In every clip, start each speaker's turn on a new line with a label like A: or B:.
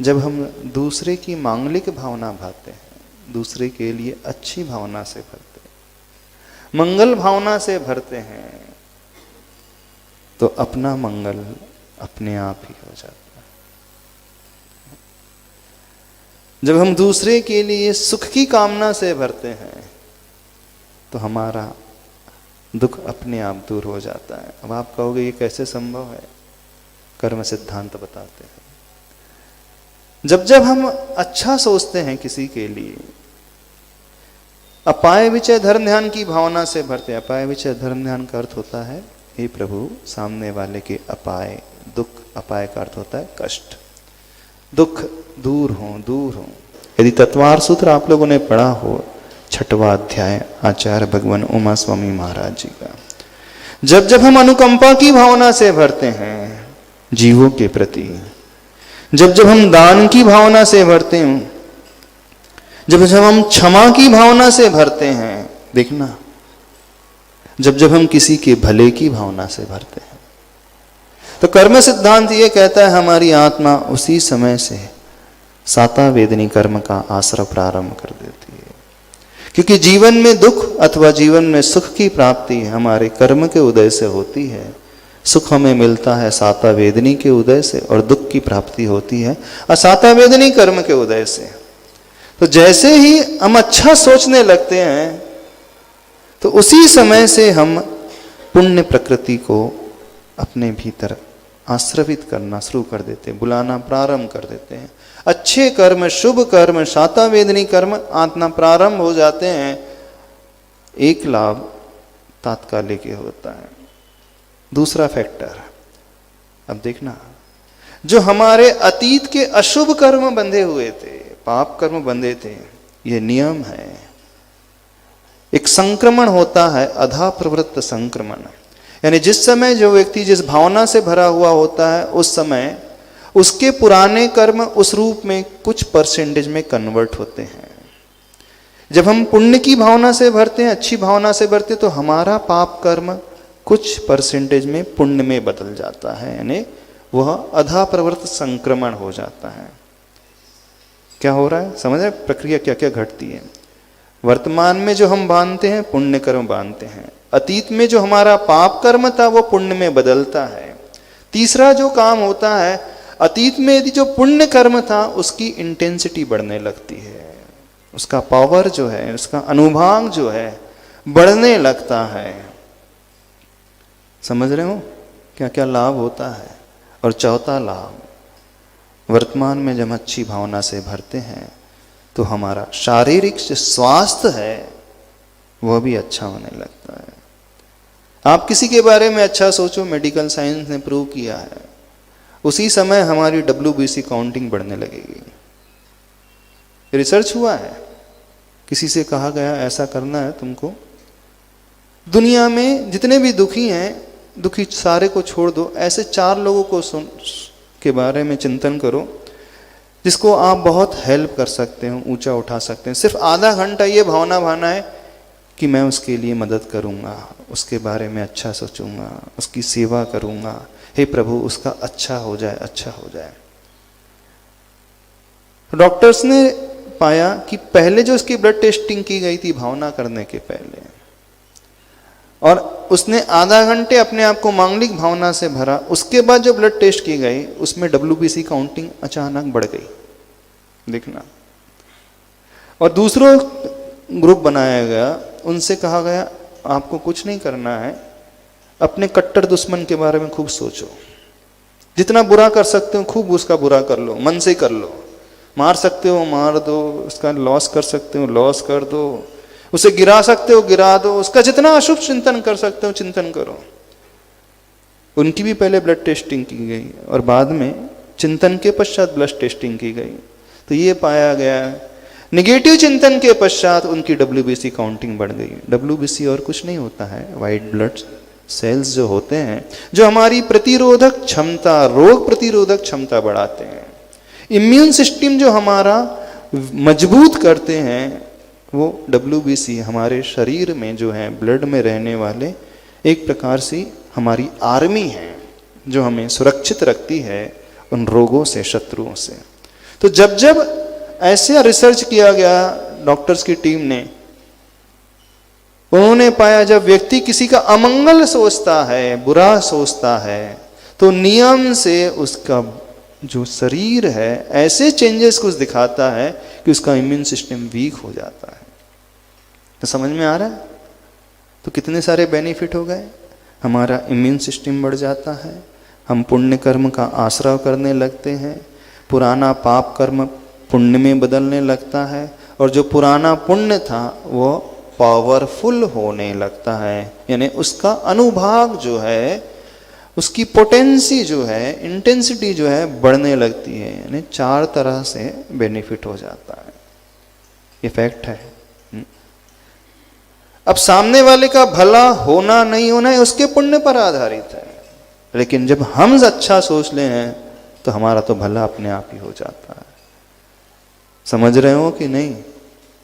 A: जब हम दूसरे की मांगलिक भावना भाते हैं, दूसरे के लिए अच्छी भावना से भरते हैं, मंगल भावना से भरते हैं, तो अपना मंगल अपने आप ही हो जाता है। जब हम दूसरे के लिए सुख की कामना से भरते हैं तो हमारा दुख अपने आप दूर हो जाता है। अब आप कहोगे ये कैसे संभव है? कर्म सिद्धांत बताते हैं। जब जब हम अच्छा सोचते हैं किसी के लिए, अपाय विचय धर्म ध्यान की भावना से भरते हैं। अपाय विचय धर्म ध्यान का अर्थ होता है, हे प्रभु सामने वाले के अपाय दुख, अपाय का अर्थ होता है कष्ट, दुख दूर हो दूर हो। यदि तत्वार सूत्र आप लोगों ने पढ़ा हो, 6वां अध्याय आचार्य भगवान उमा स्वामी महाराज जी का, जब जब हम अनुकंपा की भावना से भरते हैं जीवों के प्रति, जब जब हम दान की भावना से भरते हैं, जब जब हम क्षमा की भावना से भरते हैं, देखना जब जब हम किसी के भले की भावना से भरते हैं, तो कर्म सिद्धांत ये कहता है हमारी आत्मा उसी समय से साता वेदनी कर्म का आश्रय प्रारंभ कर देती है। क्योंकि जीवन में दुख अथवा जीवन में सुख की प्राप्ति हमारे कर्म के उदय से होती है। सुख हमें मिलता है साता वेदनी के उदय से और दुख की प्राप्ति होती है असाता वेदनी कर्म के उदय से। तो जैसे ही हम अच्छा सोचने लगते हैं तो उसी समय से हम पुण्य प्रकृति को अपने भीतर आश्रवित करना शुरू कर देते हैं, बुलाना प्रारंभ कर देते हैं। अच्छे कर्म, शुभ कर्म, साता वेदनी कर्म आत्मा प्रारंभ हो जाते हैं। एक लाभ तात्कालिक होता है। दूसरा फैक्टर, अब देखना, जो हमारे अतीत के अशुभ कर्म बंधे हुए थे, पाप कर्म बंधे थे, ये नियम है। एक संक्रमण होता है, अधा प्रवृत्त संक्रमण, यानी जिस समय जो व्यक्ति जिस भावना से भरा हुआ होता है उस समय उसके पुराने कर्म उस रूप में कुछ परसेंटेज में कन्वर्ट होते हैं। जब हम पुण्य की भावना से भरते हैं, अच्छी भावना से भरते हैं, तो हमारा पाप कर्म कुछ परसेंटेज में पुण्य में बदल जाता है, यानी वह अधा प्रवृत्त संक्रमण हो जाता है। क्या हो रहा है समझ रहे? प्रक्रिया क्या क्या घटती है। वर्तमान में जो हम बांधते हैं पुण्य कर्म बांधते हैं, अतीत में जो हमारा पाप कर्म था वो पुण्य में बदलता है। तीसरा जो काम होता है, अतीत में यदि जो पुण्य कर्म था उसकी इंटेंसिटी बढ़ने लगती है, उसका पावर जो है, उसका अनुभाग जो है बढ़ने लगता है। समझ रहे हो क्या क्या लाभ होता है। और चौथा लाभ, वर्तमान में जब अच्छी भावना से भरते हैं तो हमारा शारीरिक जो स्वास्थ्य है वह भी अच्छा होने लगता है। आप किसी के बारे में अच्छा सोचो, मेडिकल साइंस ने प्रूव किया है, उसी समय हमारी WBC काउंटिंग बढ़ने लगेगी। रिसर्च हुआ है, किसी से कहा गया ऐसा करना है तुमको। दुनिया में जितने भी दुखी हैं, दुखी सारे को छोड़ दो, ऐसे 4 लोगों को के बारे में चिंतन करो जिसको आप बहुत हेल्प कर सकते हो, ऊंचा उठा सकते हैं। सिर्फ आधा घंटा ये भावना भाना है कि मैं उसके लिए मदद करूंगा, उसके बारे में अच्छा सोचूंगा, उसकी सेवा करूंगा, हे प्रभु उसका अच्छा हो जाए, अच्छा हो जाए। डॉक्टर्स ने पाया कि पहले जो उसकी ब्लड टेस्टिंग की गई थी भावना करने के पहले, और उसने आधा घंटे अपने आप को मांगलिक भावना से भरा, उसके बाद जो ब्लड टेस्ट की गई उसमें WBC काउंटिंग अचानक बढ़ गई। देखना। और दूसरों ग्रुप बनाया गया, उनसे कहा गया आपको कुछ नहीं करना है, अपने कट्टर दुश्मन के बारे में खूब सोचो, जितना बुरा कर सकते हो खूब उसका बुरा कर लो, मन से कर लो, मार सकते हो मार दो, उसका लॉस कर सकते हो लॉस कर दो, उसे गिरा सकते हो गिरा दो, उसका जितना अशुभ चिंतन कर सकते हो चिंतन करो। उनकी भी पहले ब्लड टेस्टिंग की गई और बाद में चिंतन के पश्चात ब्लड टेस्टिंग की गई, तो ये पाया गया निगेटिव चिंतन के पश्चात उनकी WBC काउंटिंग बढ़ गई। WBC और कुछ नहीं होता है, वाइट ब्लड सेल्स जो होते हैं, जो हमारी प्रतिरोधक क्षमता, रोग प्रतिरोधक क्षमता बढ़ाते हैं, इम्यून सिस्टम जो हमारा मजबूत करते हैं, वो WBC हमारे शरीर में जो है ब्लड में रहने वाले एक प्रकार से हमारी आर्मी है जो हमें सुरक्षित रखती है उन रोगों से, शत्रुओं से। तो जब जब ऐसे रिसर्च किया गया डॉक्टर्स की टीम ने, उन्होंने पाया जब व्यक्ति किसी का अमंगल सोचता है, बुरा सोचता है, तो नियम से उसका जो शरीर है ऐसे चेंजेस कुछ दिखाता है कि उसका इम्यून सिस्टम वीक हो जाता है। तो समझ में आ रहा है? तो कितने सारे बेनिफिट हो गए। हमारा इम्यून सिस्टम बढ़ जाता है, हम पुण्य कर्म का आश्रय करने लगते हैं, पुराना पाप कर्म पुण्य में बदलने लगता है, और जो पुराना पुण्य था वो पावरफुल होने लगता है, यानी उसका अनुभाग जो है, उसकी पोटेंसी जो है, इंटेंसिटी जो है बढ़ने लगती है। यानी 4 तरह से बेनिफिट हो जाता है, ये फैक्ट है। अब सामने वाले का भला होना नहीं होना है उसके पुण्य पर आधारित है, लेकिन जब हम अच्छा सोच ले हैं तो हमारा तो भला अपने आप ही हो जाता है। समझ रहे हो कि नहीं?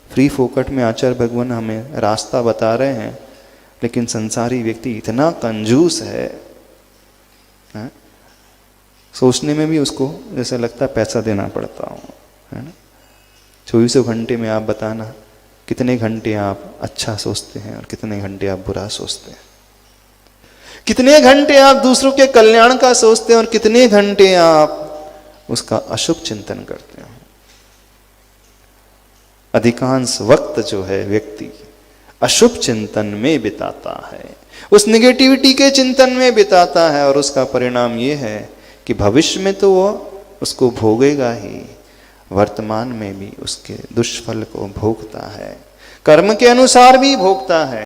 A: फ्री फोकट में आचार्य भगवान हमें रास्ता बता रहे हैं, लेकिन संसारी व्यक्ति इतना कंजूस है, सोचने में भी उसको जैसे लगता है पैसा देना पड़ता हो, है ना। 24 घंटे में आप बताना कितने घंटे आप अच्छा सोचते हैं और कितने घंटे आप बुरा सोचते हैं, कितने घंटे आप दूसरों के कल्याण का सोचते हैं और कितने घंटे आप उसका अशुभ चिंतन करते हैं। अधिकांश वक्त जो है व्यक्ति अशुभ चिंतन में बिताता है, उस निगेटिविटी के चिंतन में बिताता है, और उसका परिणाम ये है कि भविष्य में तो वो उसको भोगेगा ही, वर्तमान में भी उसके दुष्फल को भोगता है, कर्म के अनुसार भी भोगता है।